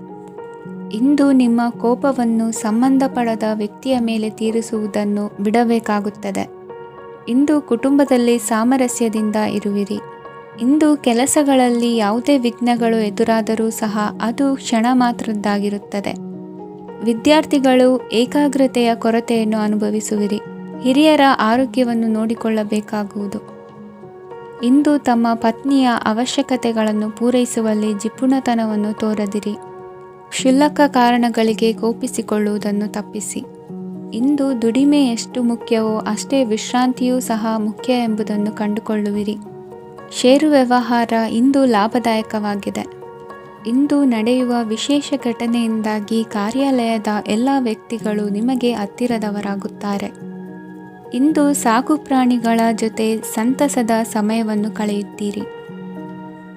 ಇಂದು ನಿಮ್ಮ ಕೋಪವನ್ನು ಸಂಬಂಧಪಡದ ವ್ಯಕ್ತಿಯ ಮೇಲೆ ತೀರಿಸುವುದನ್ನು ಬಿಡಬೇಕಾಗುತ್ತದೆ. ಇಂದು ಕುಟುಂಬದಲ್ಲಿ ಸಾಮರಸ್ಯದಿಂದ ಇರುವಿರಿ. ಇಂದು ಕೆಲಸಗಳಲ್ಲಿ ಯಾವುದೇ ವಿಘ್ನಗಳು ಎದುರಾದರೂ ಸಹ ಅದು ಕ್ಷಣ ಮಾತ್ರದ್ದಾಗಿರುತ್ತದೆ. ವಿದ್ಯಾರ್ಥಿಗಳು ಏಕಾಗ್ರತೆಯ ಕೊರತೆಯನ್ನು ಅನುಭವಿಸುವಿರಿ. ಹಿರಿಯರ ಆರೋಗ್ಯವನ್ನು ನೋಡಿಕೊಳ್ಳಬೇಕಾಗುವುದು. ಇಂದು ತಮ್ಮ ಪತ್ನಿಯ ಅವಶ್ಯಕತೆಗಳನ್ನು ಪೂರೈಸುವಲ್ಲಿ ಜಿಪುಣತನವನ್ನು ತೋರದಿರಿ. ಕ್ಷುಲ್ಲಕ ಕಾರಣಗಳಿಗೆ ಕೋಪಿಸಿಕೊಳ್ಳುವುದನ್ನು ತಪ್ಪಿಸಿ. ಇಂದು ದುಡಿಮೆ ಎಷ್ಟು ಮುಖ್ಯವೋ ಅಷ್ಟೇ ವಿಶ್ರಾಂತಿಯೂ ಸಹ ಮುಖ್ಯ ಎಂಬುದನ್ನು ಕಂಡುಕೊಳ್ಳುವಿರಿ. ಷೇರು ವ್ಯವಹಾರ ಇಂದು ಲಾಭದಾಯಕವಾಗಿದೆ. ಇಂದು ನಡೆಯುವ ವಿಶೇಷ ಘಟನೆಯಿಂದಾಗಿ ಕಾರ್ಯಾಲಯದ ಎಲ್ಲ ವ್ಯಕ್ತಿಗಳು ನಿಮಗೆ ಹತ್ತಿರದವರಾಗುತ್ತಾರೆ. ಇಂದು ಸಾಕು ಪ್ರಾಣಿಗಳ ಜೊತೆ ಸಂತಸದ ಸಮಯವನ್ನು ಕಳೆಯುತ್ತೀರಿ.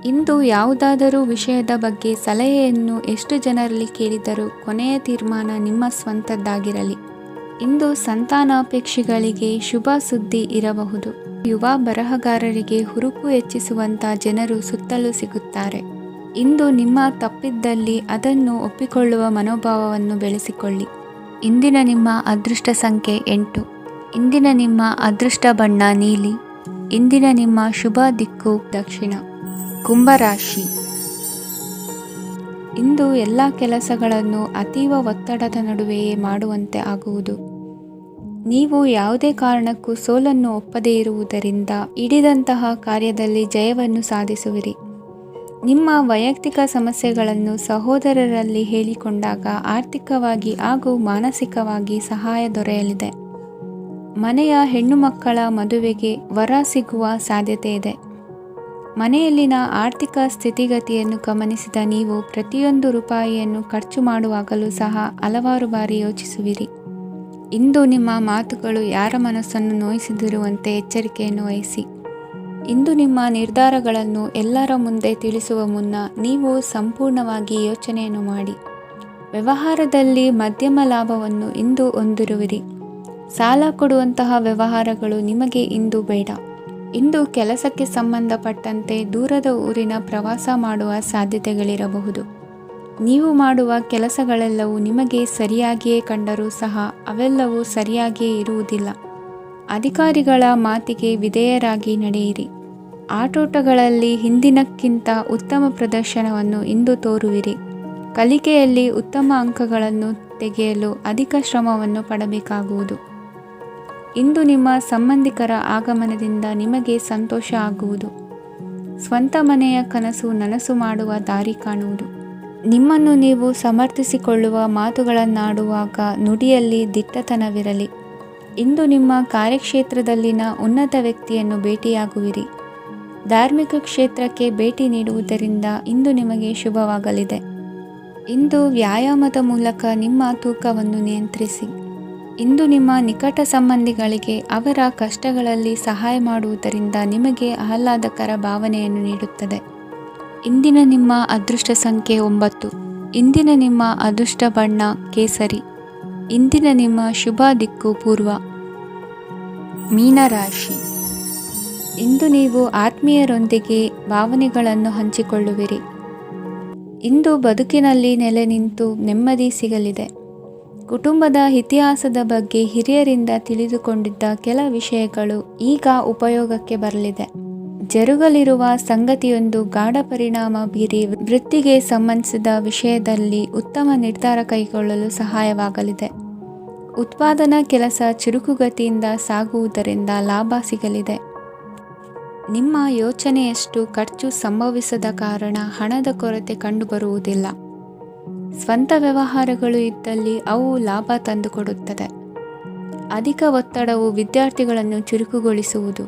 ಇಂದು ಯಾವುದಾದರೂ ವಿಷಯದ ಬಗ್ಗೆ ಸಲಹೆಯನ್ನು ಎಷ್ಟು ಜನರಲ್ಲಿ ಕೇಳಿದರೂ ಕೊನೆಯ ತೀರ್ಮಾನ ನಿಮ್ಮ ಸ್ವಂತದ್ದಾಗಿರಲಿ. ಇಂದು ಸಂತಾನಾಪೇಕ್ಷಿಗಳಿಗೆ ಶುಭ ಸುದ್ದಿ ಇರಬಹುದು. ಯುವ ಬರಹಗಾರರಿಗೆ ಹುರುಪು ಹೆಚ್ಚಿಸುವಂಥ ಜನರು ಸುತ್ತಲೂ ಸಿಗುತ್ತಾರೆ. ಇಂದು ನಿಮ್ಮ ತಪ್ಪಿದ್ದಲ್ಲಿ ಅದನ್ನು ಒಪ್ಪಿಕೊಳ್ಳುವ ಮನೋಭಾವವನ್ನು ಬೆಳೆಸಿಕೊಳ್ಳಿ. ಇಂದಿನ ನಿಮ್ಮ ಅದೃಷ್ಟ ಸಂಖ್ಯೆ 8. ಇಂದಿನ ನಿಮ್ಮ ಅದೃಷ್ಟ ಬಣ್ಣ ನೀಲಿ. ಇಂದಿನ ನಿಮ್ಮ ಶುಭ ದಿಕ್ಕು ದಕ್ಷಿಣ. ಕುಂಭರಾಶಿ. ಇಂದು ಎಲ್ಲ ಕೆಲಸಗಳನ್ನು ಅತೀವ ಒತ್ತಡದ ನಡುವೆಯೇ ಮಾಡುವಂತೆ ಆಗುವುದು. ನೀವು ಯಾವುದೇ ಕಾರಣಕ್ಕೂ ಸೋಲನ್ನು ಒಪ್ಪದೇ ಇರುವುದರಿಂದ ಹಿಡಿದಂತಹ ಕಾರ್ಯದಲ್ಲಿ ಜಯವನ್ನು ಸಾಧಿಸುವಿರಿ. ನಿಮ್ಮ ವೈಯಕ್ತಿಕ ಸಮಸ್ಯೆಗಳನ್ನು ಸಹೋದರರಲ್ಲಿ ಹೇಳಿಕೊಂಡಾಗ ಆರ್ಥಿಕವಾಗಿ ಹಾಗೂ ಮಾನಸಿಕವಾಗಿ ಸಹಾಯ ದೊರೆಯಲಿದೆ. ಮನೆಯ ಹೆಣ್ಣು ಮಕ್ಕಳ ಮದುವೆಗೆ ವರ ಸಿಗುವ ಸಾಧ್ಯತೆ ಇದೆ. ಮನೆಯಲ್ಲಿನ ಆರ್ಥಿಕ ಸ್ಥಿತಿಗತಿಯನ್ನು ಗಮನಿಸಿದ ನೀವು ಪ್ರತಿಯೊಂದು ರೂಪಾಯಿಯನ್ನು ಖರ್ಚು ಮಾಡುವಾಗಲೂ ಸಹ ಹಲವಾರು ಬಾರಿ ಯೋಚಿಸುವಿರಿ. ಇಂದು ನಿಮ್ಮ ಮಾತುಗಳು ಯಾರ ಮನಸ್ಸನ್ನು ನೋಯಿಸದಿರುವಂತೆ ಎಚ್ಚರಿಕೆಯನ್ನು ವಹಿಸಿ. ಇಂದು ನಿಮ್ಮ ನಿರ್ಧಾರಗಳನ್ನು ಎಲ್ಲರ ಮುಂದೆ ತಿಳಿಸುವ ಮುನ್ನ ನೀವು ಸಂಪೂರ್ಣವಾಗಿ ಯೋಚನೆಯನ್ನು ಮಾಡಿ. ವ್ಯವಹಾರದಲ್ಲಿ ಮಧ್ಯಮ ಲಾಭವನ್ನು ಇಂದು ಹೊಂದಿರುವಿರಿ. ಸಾಲ ಕೊಡುವಂತಹ ವ್ಯವಹಾರಗಳು ನಿಮಗೆ ಇಂದು ಬೇಡ. ಇಂದು ಕೆಲಸಕ್ಕೆ ಸಂಬಂಧಪಟ್ಟಂತೆ ದೂರದ ಊರಿನ ಪ್ರವಾಸ ಮಾಡುವ ಸಾಧ್ಯತೆಗಳಿರಬಹುದು. ನೀವು ಮಾಡುವ ಕೆಲಸಗಳೆಲ್ಲವೂ ನಿಮಗೆ ಸರಿಯಾಗಿಯೇ ಕಂಡರೂ ಸಹ ಅವೆಲ್ಲವೂ ಸರಿಯಾಗಿಯೇ ಇರುವುದಿಲ್ಲ. ಅಧಿಕಾರಿಗಳ ಮಾತಿಗೆ ವಿಧೇಯರಾಗಿ ನಡೆಯಿರಿ. ಆಟೋಟಗಳಲ್ಲಿ ಹಿಂದಿನಕ್ಕಿಂತ ಉತ್ತಮ ಪ್ರದರ್ಶನವನ್ನು ಇಂದು ತೋರುವಿರಿ. ಕಲಿಕೆಯಲ್ಲಿ ಉತ್ತಮ ಅಂಕಗಳನ್ನು ತೆಗೆಯಲು ಅಧಿಕ ಶ್ರಮವನ್ನು ಪಡಬೇಕಾಗುವುದು. ಇಂದು ನಿಮ್ಮ ಸಂಬಂಧಿಕರ ಆಗಮನದಿಂದ ನಿಮಗೆ ಸಂತೋಷ ಆಗುವುದು. ಸ್ವಂತ ಮನೆಯ ಕನಸು ನನಸು ಮಾಡುವ ದಾರಿ ಕಾಣುವುದು. ನಿಮ್ಮನ್ನು ನೀವು ಸಮರ್ಥಿಸಿಕೊಳ್ಳುವ ಮಾತುಗಳನ್ನಾಡುವಾಗ ನುಡಿಯಲ್ಲಿ ದಿಟ್ಟತನವಿರಲಿ. ಇಂದು ನಿಮ್ಮ ಕಾರ್ಯಕ್ಷೇತ್ರದಲ್ಲಿನ ಉನ್ನತ ವ್ಯಕ್ತಿಯನ್ನು ಭೇಟಿಯಾಗುವಿರಿ. ಧಾರ್ಮಿಕ ಕ್ಷೇತ್ರಕ್ಕೆ ಭೇಟಿ ನೀಡುವುದರಿಂದ ಇಂದು ನಿಮಗೆ ಶುಭವಾಗಲಿದೆ. ಇಂದು ವ್ಯಾಯಾಮದ ಮೂಲಕ ನಿಮ್ಮ ತೂಕವನ್ನು ನಿಯಂತ್ರಿಸಿ. ಇಂದು ನಿಮ್ಮ ನಿಕಟ ಸಂಬಂಧಿಗಳಿಗೆ ಅವರ ಕಷ್ಟಗಳಲ್ಲಿ ಸಹಾಯ ಮಾಡುವುದರಿಂದ ನಿಮಗೆ ಆಹ್ಲಾದಕರ ಭಾವನೆಯನ್ನು ನೀಡುತ್ತದೆ. ಇಂದಿನ ನಿಮ್ಮ ಅದೃಷ್ಟ ಸಂಖ್ಯೆ 9. ಇಂದಿನ ನಿಮ್ಮ ಅದೃಷ್ಟ ಬಣ್ಣ ಕೇಸರಿ. ಇಂದಿನ ನಿಮ್ಮ ಶುಭ ದಿಕ್ಕು ಪೂರ್ವ. ಮೀನರಾಶಿ. ಇಂದು ನೀವು ಆತ್ಮೀಯರೊಂದಿಗೆ ಭಾವನೆಗಳನ್ನು ಹಂಚಿಕೊಳ್ಳುವಿರಿ. ಇಂದು ಬದುಕಿನಲ್ಲಿ ನೆಲೆ ನಿಂತು ನೆಮ್ಮದಿ ಸಿಗಲಿದೆ. ಕುಟುಂಬದ ಇತಿಹಾಸದ ಬಗ್ಗೆ ಹಿರಿಯರಿಂದ ತಿಳಿದುಕೊಂಡಿದ್ದ ಕೆಲ ವಿಷಯಗಳು ಈಗ ಉಪಯೋಗಕ್ಕೆ ಬರಲಿದೆ. ಜರುಗಲಿರುವ ಸಂಗತಿಯೊಂದು ಗಾಢ ಪರಿಣಾಮ ಬೀರಿ ವೃತ್ತಿಗೆ ಸಂಬಂಧಿಸಿದ ವಿಷಯದಲ್ಲಿ ಉತ್ತಮ ನಿರ್ಧಾರ ಕೈಗೊಳ್ಳಲು ಸಹಾಯವಾಗಲಿದೆ. ಉತ್ಪಾದನಾ ಕೆಲಸ ಚುರುಕುಗತಿಯಿಂದ ಸಾಗುವುದರಿಂದ ಲಾಭ ಸಿಗಲಿದೆ. ನಿಮ್ಮ ಯೋಚನೆಯಷ್ಟು ಖರ್ಚು ಸಂಭವಿಸದ ಕಾರಣ ಹಣದ ಕೊರತೆ ಕಂಡುಬರುವುದಿಲ್ಲ. ಸ್ವಂತ ವ್ಯವಹಾರಗಳು ಇದ್ದಲ್ಲಿ ಅವು ಲಾಭ ತಂದುಕೊಡುತ್ತದೆ. ಅಧಿಕ ಒತ್ತಡವು ವಿದ್ಯಾರ್ಥಿಗಳನ್ನು ಚುರುಕುಗೊಳಿಸುವುದು.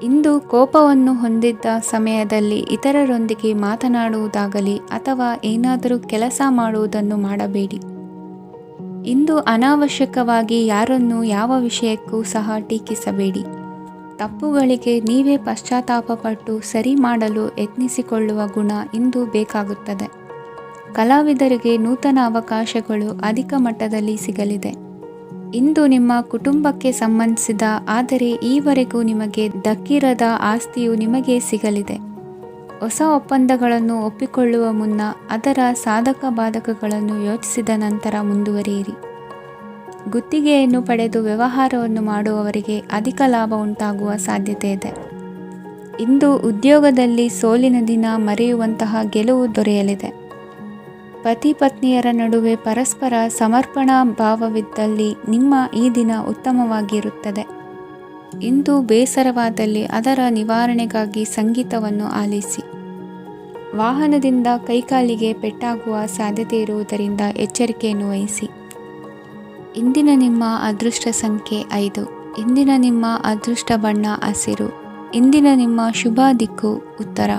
ಇಂದು ಕೋಪವನ್ನು ಹೊಂದಿದ್ದ ಸಮಯದಲ್ಲಿ ಇತರರೊಂದಿಗೆ ಮಾತನಾಡುವುದಾಗಲಿ ಅಥವಾ ಏನಾದರೂ ಕೆಲಸ ಮಾಡುವುದನ್ನು ಮಾಡಬೇಡಿ. ಇಂದು ಅನಾವಶ್ಯಕವಾಗಿ ಯಾರನ್ನೂ ಯಾವ ವಿಷಯಕ್ಕೂ ಸಹ ಟೀಕಿಸಬೇಡಿ. ತಪ್ಪುಗಳಿಗೆ ನೀವೇ ಪಶ್ಚಾತ್ತಾಪಪಟ್ಟು ಸರಿ ಮಾಡಲು ಯತ್ನಿಸಿಕೊಳ್ಳುವ ಗುಣ ಇಂದು ಬೇಕಾಗುತ್ತದೆ. ಕಲಾವಿದರಿಗೆ ನೂತನ ಅವಕಾಶಗಳು ಅಧಿಕ ಮಟ್ಟದಲ್ಲಿ ಸಿಗಲಿದೆ. ಇಂದು ನಿಮ್ಮ ಕುಟುಂಬಕ್ಕೆ ಸಂಬಂಧಿಸಿದ ಆದರೆ ಈವರೆಗೂ ನಿಮಗೆ ದಕ್ಕಿರದ ಆಸ್ತಿಯು ನಿಮಗೆ ಸಿಗಲಿದೆ. ಹೊಸ ಒಪ್ಪಂದಗಳನ್ನು ಒಪ್ಪಿಕೊಳ್ಳುವ ಮುನ್ನ ಅದರ ಸಾಧಕ ಬಾಧಕಗಳನ್ನು ಯೋಚಿಸಿದ ನಂತರ ಮುಂದುವರಿಯಿರಿ. ಗುತ್ತಿಗೆಯನ್ನು ಪಡೆದು ವ್ಯವಹಾರವನ್ನು ಮಾಡುವವರಿಗೆ ಅಧಿಕ ಲಾಭ ಉಂಟಾಗುವ ಸಾಧ್ಯತೆ ಇದೆ. ಇಂದು ಉದ್ಯೋಗದಲ್ಲಿ ಸೋಲಿನ ದಿನ ಮರೆಯುವಂತಹ ಗೆಲುವು ದೊರೆಯಲಿದೆ. ಪತಿ ಪತ್ನಿಯರ ನಡುವೆ ಪರಸ್ಪರ ಸಮರ್ಪಣಾ ಭಾವವಿದ್ದಲ್ಲಿ ನಿಮ್ಮ ಈ ದಿನ ಉತ್ತಮವಾಗಿರುತ್ತದೆ. ಇಂದು ಬೇಸರವಾದಲ್ಲಿ ಅದರ ನಿವಾರಣೆಗಾಗಿ ಸಂಗೀತವನ್ನು ಆಲಿಸಿ. ವಾಹನದಿಂದ ಕೈಕಾಲಿಗೆ ಪೆಟ್ಟಾಗುವ ಸಾಧ್ಯತೆ ಇರುವುದರಿಂದ ಎಚ್ಚರಿಕೆಯನ್ನು ವಹಿಸಿ. ಇಂದಿನ ನಿಮ್ಮ ಅದೃಷ್ಟ ಸಂಖ್ಯೆ 5. ಇಂದಿನ ನಿಮ್ಮ ಅದೃಷ್ಟ ಬಣ್ಣ ಹಸಿರು. ಇಂದಿನ ನಿಮ್ಮ ಶುಭ ದಿಕ್ಕು ಉತ್ತರ.